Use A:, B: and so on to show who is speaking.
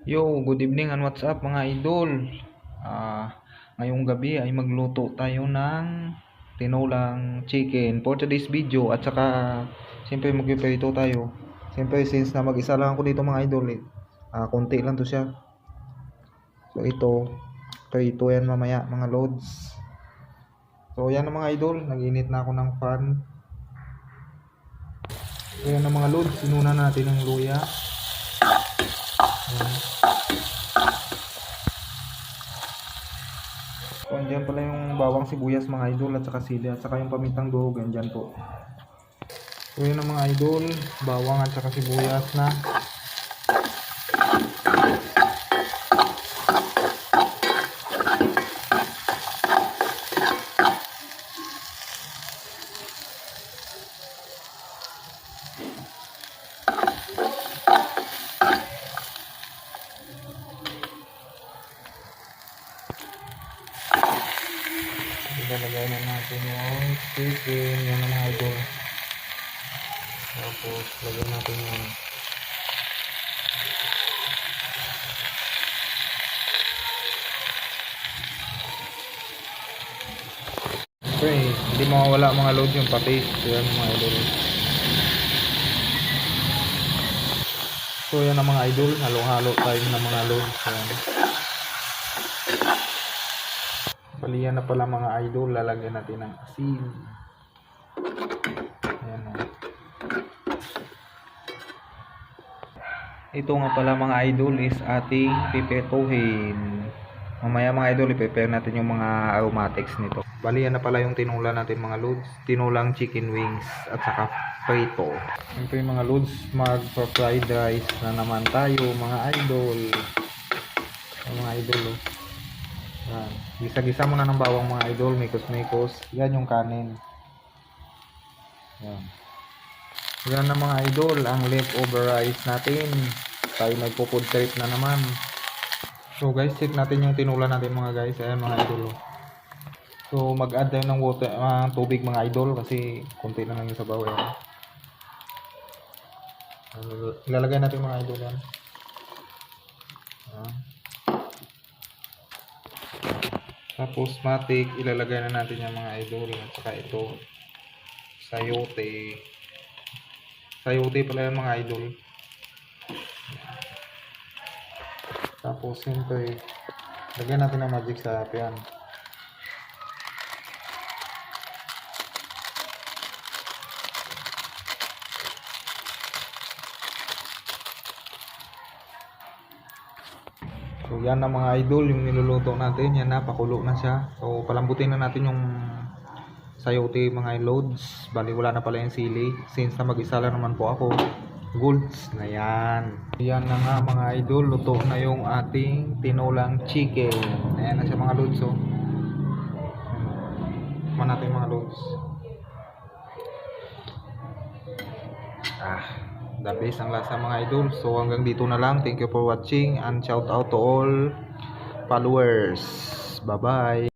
A: Yo, good evening and what's up mga idol. Ngayong gabi ay magluto tayo ng tinolang chicken for today's video. At saka siyempre magpiprito tayo. Siyempre since na mag-isa lang ako dito mga idol, konti lang to siya. So ito, prito yan mamaya mga loads. So yan na mga idol, nag-init na ako ng pan. So yan na mga loads, sinuna natin ang luya. Ayan. So, andyan pala yung bawang sibuyas mga idol at saka sili at saka yung pamintang durog, andyan po. So yun ang mga idol, bawang at saka sibuyas na. Ilalagay na natin yung chicken, yan ang mga idol. Tapos lagyan natin yung okay, hindi mawawala mga load yung patis. Yan ang mga idol. So yan ang mga idol, halo-halo tayo ng mga load. Yan. Balian na pala mga idol, lalagyan natin ng asin. Ayan o. Ito nga pala mga idol is ating pipetuhin. Mamaya mga idol, i-prepare natin yung mga aromatics nito. Balian na pala yung tinula natin mga loads. Tinulang chicken wings at saka prito. Siyempre mga loads, mag-fried rice na naman tayo mga idol. Mga idol o. Yan. Gisa-gisa muna ng bawang mga idol, mikos-mikos. Yan yung kanin. Yan. Yan na mga idol, ang leftover rice natin. Tayo nagpo-food trip na naman. So guys, check natin yung tinula natin mga guys. Ayan mga idol. So mag-add tayo ng water, tubig mga idol kasi konti na lang yung sabaw. Ayan. Ilalagay natin mga idol yan. Ayan. Tapos matik, ilalagay na natin yung mga idol at saka ito sayote. Sayote pala yung mga idol. Tapos siyempre lagyan natin ng magic sarap yan. So yan na mga idol, yung niluluto natin, yan na, pakulo na siya. So palambutin na natin yung sayote mga loads. Bali wala na pala yung sili, since na mag-isa lang naman po ako. Goods na yan. Yan na nga mga idol, luto na yung ating tinulang chicken. Ayan na siya mga loads. So kuha natin mga loads. The best ang lasa mga idol. So hanggang dito na lang. Thank you for watching and shout out to all followers. Bye bye.